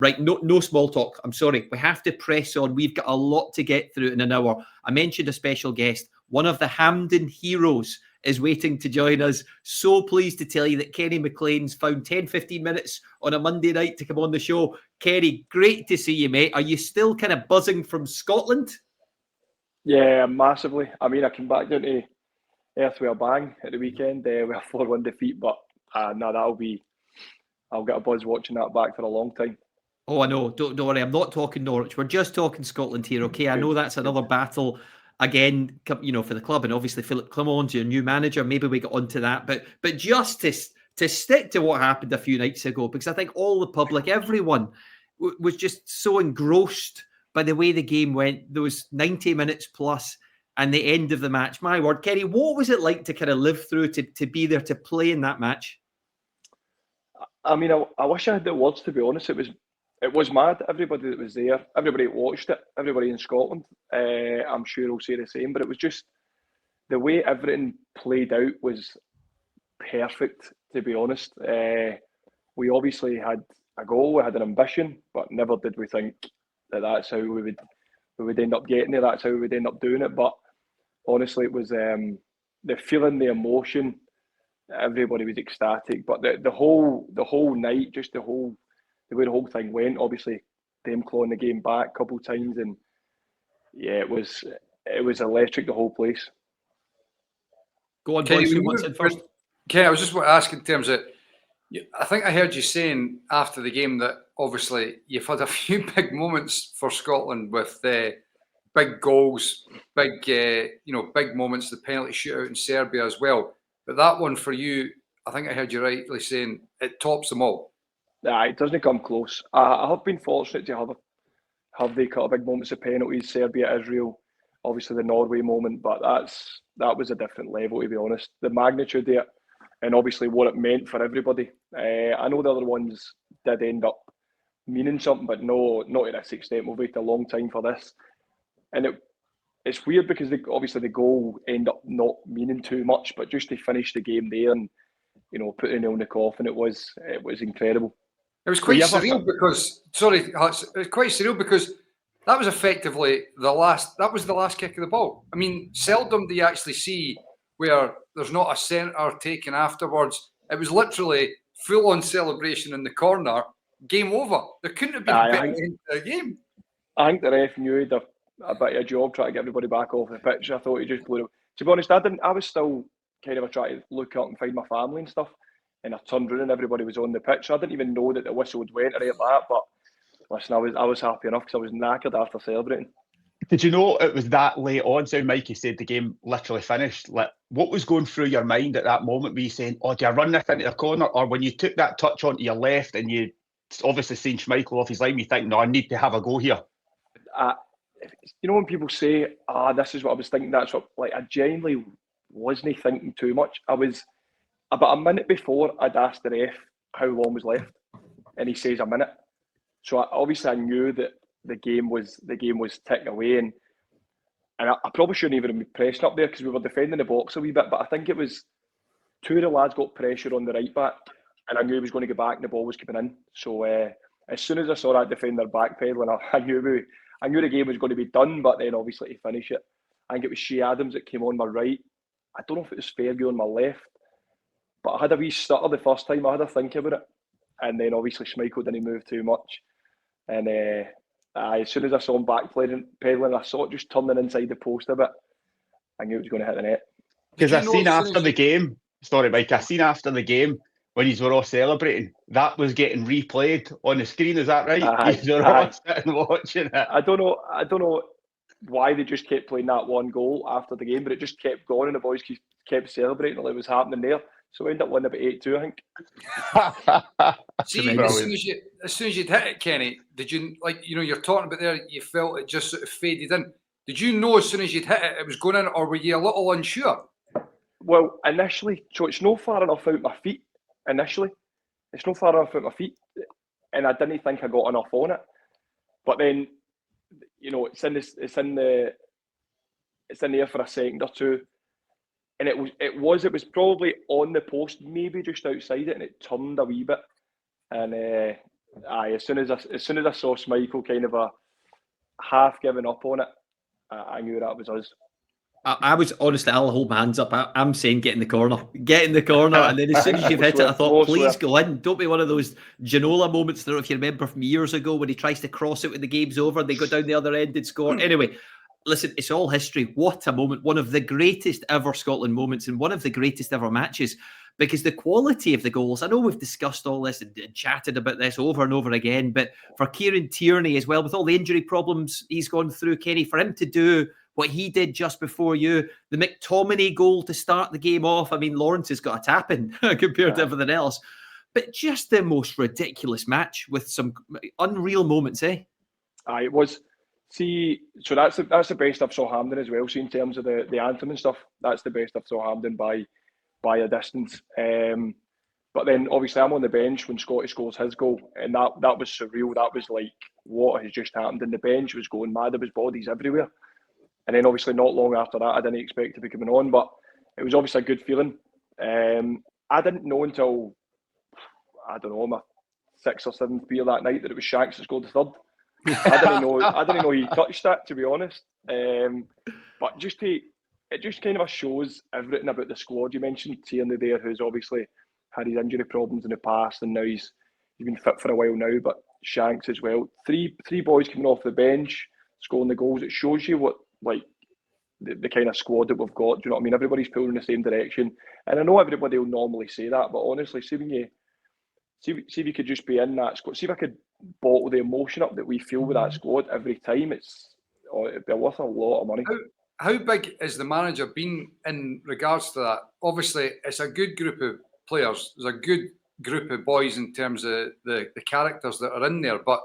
Right, no small talk. I'm sorry. We have to press on. We've got a lot to get through in an hour. I mentioned a special guest. One of the Hampden heroes is waiting to join us. So pleased to tell you that Kenny McLean's found 10, 15 minutes on a Monday night to come on the show. Kenny, great to see you, mate. Are you still kind of buzzing from Scotland? Yeah, massively. I mean, I came back down to Earth with a bang at the weekend with a 4-1 defeat, but no, I'll get a buzz watching that back for a long time. Oh, I know. Don't worry. I'm not talking Norwich. We're just talking Scotland here, okay? I know that's another battle again, you know, for the club, and obviously Philip Clement's your new manager. Maybe we get onto that, but just to stick to what happened a few nights ago, because I think all the public, everyone, was just so engrossed by the way the game went. Those 90 minutes plus, and the end of the match. My word, Kenny, what was it like to kind of live through to be there to play in that match? I mean, I wish I had the words, to be honest. It was mad. Everybody that was there, everybody that watched it, everybody in Scotland, I'm sure will say the same. But it was just the way everything played out was perfect, to be honest. We obviously had a goal, we had an ambition, but never did we think that's how we would end up getting there. That's how we would end up doing it. But honestly, it was the feeling, the emotion. Everybody was ecstatic. But the whole night, just the way the whole thing went, obviously them clawing the game back a couple of times, and yeah, it was electric, the whole place. Go on, boys. Who wants it first? Ken, I was just asking in terms of, I think I heard you saying after the game that obviously you've had a few big moments for Scotland with big goals, big moments, the penalty shootout in Serbia as well. But that one for you, I think I heard you rightly saying it tops them all. Nah, it doesn't come close. I have been fortunate to have the couple of big moments of penalties, Serbia, Israel, obviously the Norway moment, but that was a different level, to be honest. The magnitude of it, and obviously what it meant for everybody. I know the other ones did end up meaning something, but no, not to this extent. We've waited a long time for this, and it's weird because obviously the goal ended up not meaning too much, but just to finish the game there and put the nail in the coffin, it was incredible. It was quite surreal because that was effectively the last kick of the ball. I mean, seldom do you actually see where there's not a centre taken afterwards. It was literally full-on celebration in the corner, game over. There couldn't have been a better end to the game. I think the ref knew he had a bit of a job trying to get everybody back off the pitch. I thought he just blew it. To be honest, I was still kind of trying to look up and find my family and stuff. And I turned around and everybody was on the pitch. I didn't even know that the whistle had went or anything like that. But listen, I was happy enough because I was knackered after celebrating. Did you know it was that late on? So Mikey said the game literally finished. Like, what was going through your mind at that moment? Were you saying, "Oh, do I run this into the corner?" Or when you took that touch onto your left and you obviously seen Schmeichel off his line, you think, "No, I need to have a go here." When people say, this is what I was thinking, that's what, like, I genuinely wasn't thinking too much. I was, about a minute before, I'd asked the ref how long was left, and he says a minute. So I knew that the game was ticking away, and I probably shouldn't even have been pressing up there because we were defending the box a wee bit, but I think it was two of the lads got pressure on the right back, and I knew he was going to get back and the ball was coming in. So as soon as I saw that defender backpedaling, I knew the game was going to be done, but then obviously to finish it, I think it was Shea Adams that came on my right. I don't know if it was Fergie on my left, but I had a wee stutter the first time. I had a think about it, and then obviously Schmeichel didn't move too much, and as soon as I saw him backpedaling, I saw it just turning inside the post a bit. I knew it was going to hit the net. Because I seen after the game, sorry Mike, I seen after the game when you were all celebrating, that was getting replayed on the screen. Is that right? You were all sitting watching it. I don't know why they just kept playing that one goal after the game, but it just kept going and the boys kept celebrating while it was happening there. So we ended up winning about 8-2, I think. See, as soon as you'd hit it, Kenny, did you, you're talking about there, you felt it just sort of faded in. Did you know as soon as you'd hit it, it was going in, or were you a little unsure? Well, initially, so it's no far enough out my feet. Initially, it's no far enough out my feet, and I didn't think I got enough on it. But then, it's in the air for a second or two. And it was probably on the post, maybe just outside it, and it turned a wee bit. And Aye, as soon as I saw Schmeichel kind of a half giving up on it, I knew that was us. I was honestly, I'll hold my hands up. I'm saying get in the corner, and then as soon as you've hit it, I thought, please go in. Don't be one of those Ginola moments. I don't know if you remember from years ago when he tries to cross it when the game's over, they go down the other end and score. Anyway, listen, it's all history. What a moment! One of the greatest ever Scotland moments, and one of the greatest ever matches. Because the quality of the goals, I know we've discussed all this and chatted about this over and over again, but for Kieran Tierney as well, with all the injury problems he's gone through, Kenny, for him to do what he did just before you, the McTominay goal to start the game off. I mean, Lawrence has got a tap in compared to everything else. But just the most ridiculous match with some unreal moments, eh? Aye, it was. See, so that's the best of Southampton as well. See, in terms of the anthem and stuff, that's the best of Southampton by a distance. But then obviously I'm on the bench when Scotty scores his goal, and that was surreal. That was like, what has just happened? And the bench was going mad. There was bodies everywhere. And then obviously not long after that, I didn't expect to be coming on, but it was obviously a good feeling. I didn't know until, I don't know, my 6th or 7th beer that night that it was Shanks that scored the third. I didn't know he touched that, to be honest. But it just kind of shows everything about the squad. You mentioned Tierney there, who's obviously had his injury problems in the past, and now he's been fit for a while now. But Shanks as well. Three boys coming off the bench, scoring the goals. It shows you what the kind of squad that we've got. Do you know what I mean? Everybody's pulling in the same direction, and I know everybody will normally say that, but honestly, see if you could just be in that squad. See if I could bottle the emotion up that we feel with that squad every time. It'd be worth a lot of money. How big has the manager been in regards to that? Obviously, it's a good group of players. There's a good group of boys in terms of the characters that are in there. But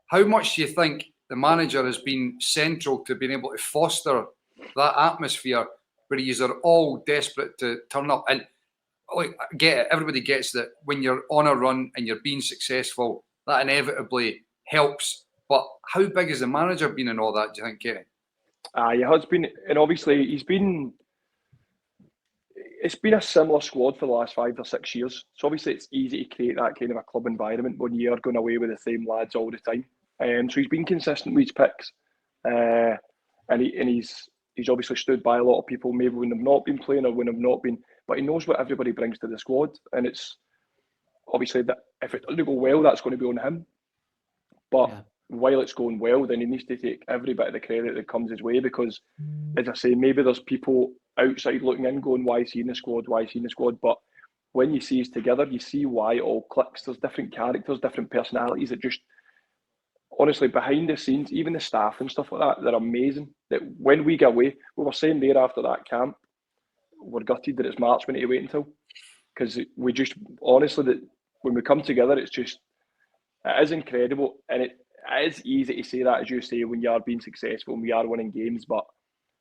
how much do you think the manager has been central to being able to foster that atmosphere where you are all desperate to turn up? And I get it. Everybody gets that when you're on a run and you're being successful, that inevitably helps. But how big has the manager been in all that, do you think, Kerry? He has been, and obviously it's been a similar squad for the last 5 or 6 years. So obviously it's easy to create that kind of a club environment when you're going away with the same lads all the time. So he's been consistent with his picks, and he's obviously stood by a lot of people, maybe when they've not been playing or when they've not been, but he knows what everybody brings to the squad, and it's obviously that if it doesn't go well, that's going to be on him. But while it's going well, then he needs to take every bit of the credit that comes his way, because, as I say, maybe there's people outside looking in going, why is he in the squad? Why is he in the squad? But when you see us together, you see why it all clicks. There's different characters, different personalities that just, honestly, behind the scenes, even the staff and stuff like that, they're amazing. That when we get away, we were saying there after that camp, we're gutted that it's March we need to wait until, because we just, honestly, that when we come together, it is incredible. And it is easy to say that, as you say, when you are being successful and we are winning games, but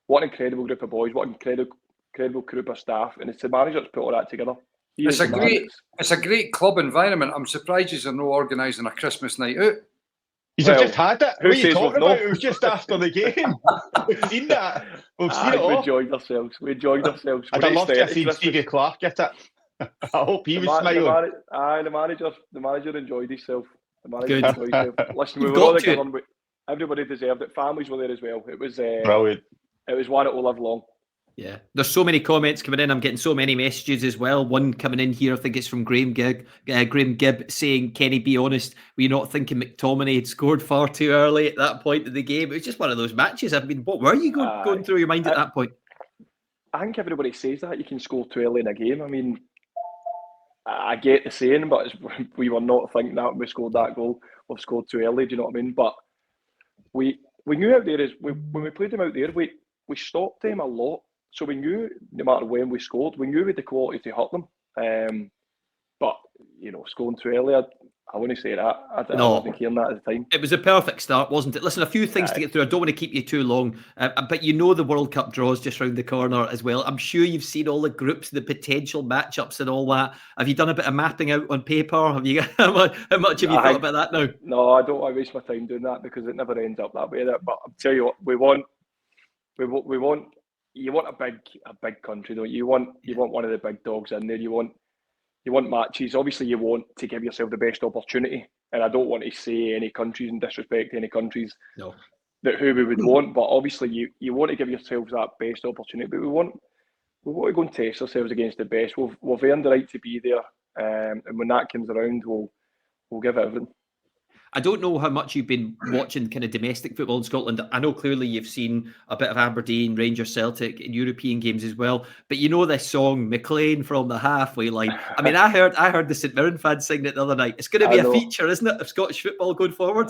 what an incredible group of boys, what an incredible group of staff, and it's the manager that's put all that together. It's a great club environment. I'm surprised you're not organising a Christmas night out. You've just had it. What are you talking about? It was just after the game. We've seen that. We've seen it all. We enjoyed ourselves. I'd love to have seen Stevie Clark get it. I hope he was smiling. The manager enjoyed himself. Listen, we were all together. Everybody deserved it. Families were there as well. It was brilliant. It was one that will live long. Yeah, there's so many comments coming in. I'm getting so many messages as well. One coming in here, I think it's from Graham Gibb, saying, Kenny, be honest, were you not thinking McTominay had scored far too early at that point of the game? It was just one of those matches. I mean, what were you going through your mind at that point? I think everybody says that you can score too early in a game. I mean, I get the saying, but we were not thinking that when we scored that goal. We've scored too early, do you know what I mean? But we knew out there, when we played them out there, we stopped them a lot. So we knew, no matter when we scored, we knew we had the quality to hurt them. But, scoring too early, I wouldn't say that. I wasn't hearing that at the time. It was a perfect start, wasn't it? Listen, a few things to get through. I don't want to keep you too long, but the World Cup draws just round the corner as well. I'm sure you've seen all the groups, the potential matchups and all that. Have you done a bit of mapping out on paper? Have you? How much have you thought about that now? No, I don't want to waste my time doing that, because it never ends up that way. But I'll tell you what, we want. You want a big country, don't you? You want one of the big dogs in there. You want matches. Obviously, you want to give yourself the best opportunity, and I don't want to say any countries and disrespect any countries No. that who we would want. But obviously, you want to give yourselves that best opportunity. But we want to go and test ourselves against the best. We've earned the right to be there, and when that comes around, we'll give it everything. I don't know how much you've been watching kind of domestic football in Scotland. I know clearly you've seen a bit of Aberdeen, Rangers, Celtic in European games as well. But you know this song, McLean from the halfway line. I mean, I heard the St Mirren fans singing it the other night. It's going to be a feature, isn't it, of Scottish football going forward?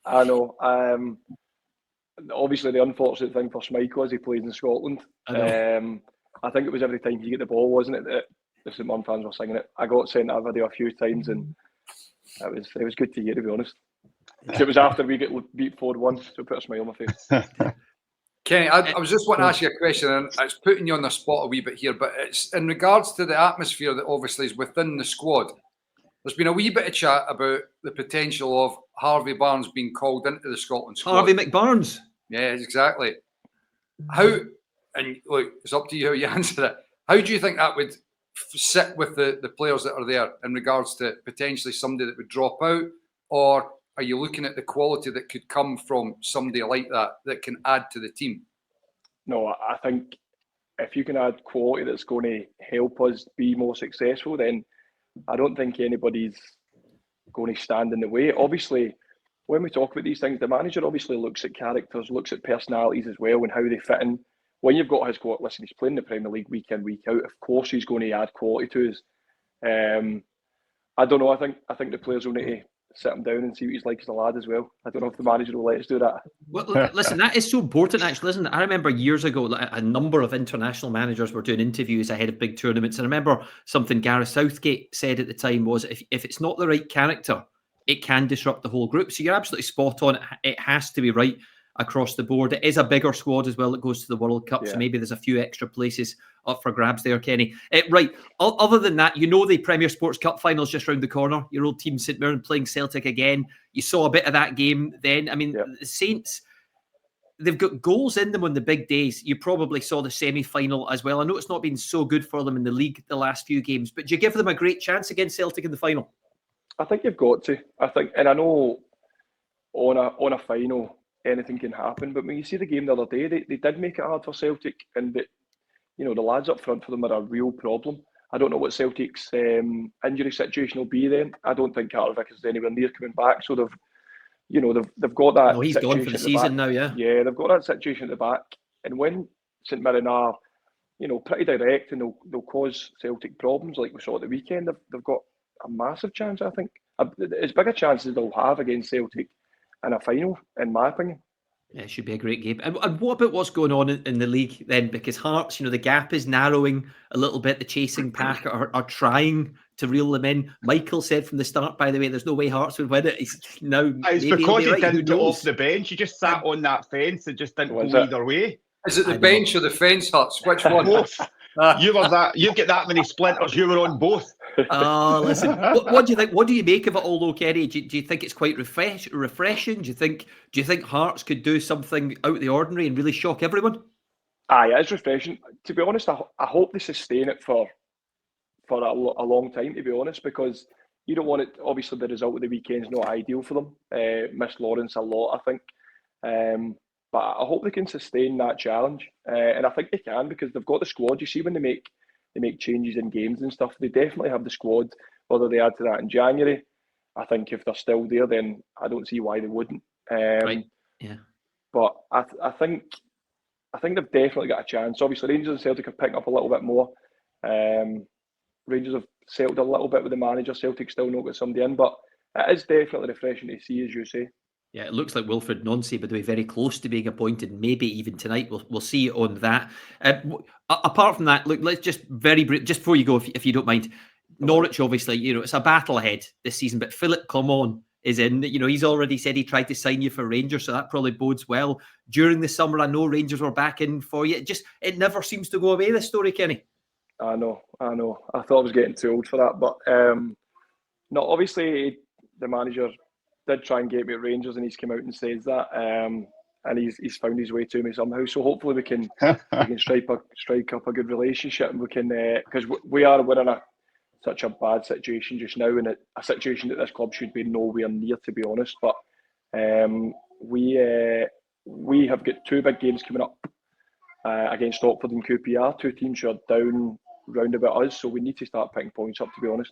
I know. Obviously, the unfortunate thing for Schmeichel is he plays in Scotland. I think it was every time you get the ball, wasn't it, that the St Mirren fans were singing it. I got sent that video a few times, and it was good to hear, to be honest. It was after we get beat 4-1, so it put a smile on my face. Kenny, I was just wanting to ask you a question, and it's putting you on the spot a wee bit here, but it's in regards to the atmosphere that obviously is within the squad. There's been a wee bit of chat about the potential of Harvey Barnes being called into the Scotland squad. Harvey McBarnes. Yeah, exactly. How, and look, it's up to you how you answer it. How do you think that would sit with the players that are there in regards to potentially somebody that would drop out, or are you looking at the quality that could come from somebody like that can add to the team? No, I think if you can add quality that's going to help us be more successful, then I don't think anybody's going to stand in the way. Obviously, when we talk about these things, the manager obviously looks at characters, looks at personalities as well, and how they fit in. When you've got his quality, listen, he's playing the Premier League week in, week out. Of course, he's going to add quality to us. I don't know. I think the players will need to sit him down and see what he's like as a lad as well. I don't know if the manager will let us do that. Well, listen, that is so important, actually, isn't it? I remember years ago, a number of international managers were doing interviews ahead of big tournaments. And I remember something Gareth Southgate said at the time was, if it's not the right character, it can disrupt the whole group. So you're absolutely spot on. It has to be right across the board. It is a bigger squad as well that goes to the World Cup, so maybe there's a few extra places up for grabs there, Kenny. Right, other than that, you know the Premier Sports Cup final's just round the corner. Your old team St Mirren playing Celtic again. You saw a bit of that game then. I mean, the Saints, they've got goals in them on the big days. You probably saw the semi-final as well. I know it's not been so good for them in the league the last few games, but do you give them a great chance against Celtic in the final? I think you've got to. I think, and I know on a final, anything can happen. But when you see the game the other day, they did make it hard for Celtic, and the lads up front for them are a real problem. I don't know what Celtic's injury situation will be then. I don't think Carter Vickers is anywhere near coming back. So they've got that. No, he's gone for the season now. Yeah, they've got that situation at the back. And when St Mirren are, pretty direct and they'll cause Celtic problems like we saw at the weekend, they've got a massive chance. I think as big a chance as they'll have against Celtic in a final, in my opinion. Yeah, it should be a great game. And what about what's going on in the league then? Because Hearts, the gap is narrowing a little bit. The chasing pack are trying to reel them in. Michael said from the start, by the way, there's no way Hearts would win it. It's because he didn't get off the bench. He just sat on that fence and just didn't go either way. Is it the bench or the fence, Huts? Which one? Both. You get that many splinters. You were on both. Oh, listen. What do you think? What do you make of it all, though, Kerry? Do you think it's quite refreshing? Do you think Hearts could do something out of the ordinary and really shock everyone? Aye, it's refreshing. To be honest, I hope they sustain it for a long time. To be honest, because you don't want it. Obviously, the result of the weekend is not ideal for them. Miss Lawrence a lot, I think. But I hope they can sustain that challenge, and I think they can because they've got the squad. You see, when they make changes in games and stuff, they definitely have the squad. Whether they add to that in January, I think if they're still there, then I don't see why they wouldn't. Right. Yeah. But I think they've definitely got a chance. Obviously, Rangers and Celtic are picking up a little bit more. Rangers have settled a little bit with the manager. Celtic still not got somebody in, but it is definitely refreshing to see, as you say. Yeah, it looks like Wilfred Nonsi, by the way, very close to being appointed. Maybe even tonight. We'll see on that. Apart from that, look, let's just very brief, just before you go, if you don't mind. Norwich, obviously, it's a battle ahead this season. But Philip Clement is in. He's already said he tried to sign you for Rangers, so that probably bodes well. During the summer, I know Rangers were back in for you. It never seems to go away, this story, Kenny. I know. I thought I was getting too old for that, but no. Obviously, the manager did try and get me at Rangers, and he's come out and says that, and he's found his way to me somehow. So hopefully we can strike up a good relationship, and we can because we're in a such a bad situation just now, and a situation that this club should be nowhere near, to be honest. But we have got 2 big games coming up against Oxford and QPR, 2 teams who are down round about us, so we need to start picking points up, to be honest.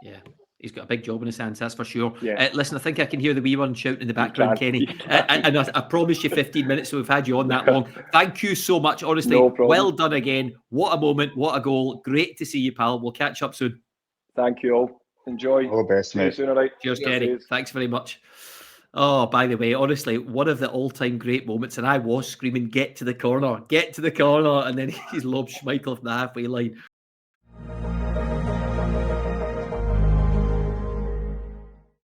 Yeah. He's got a big job in his hands, that's for sure. Yeah. Listen, I think I can hear the wee one shouting in the background, Kenny. And I promised you 15 minutes, so we've had you on that long. Thank you so much. Honestly, No problem. well done again. What a moment, what a goal. Great to see you, pal. We'll catch up soon. Thank you all. Enjoy. All the best, See you mate. soon, all right? Cheers, Cheers, Kenny. cheers. Thanks very much. Oh, by the way, honestly, one of the all-time great moments, and I was screaming, get to the corner, and then he's lobbed Schmeichel from the halfway line.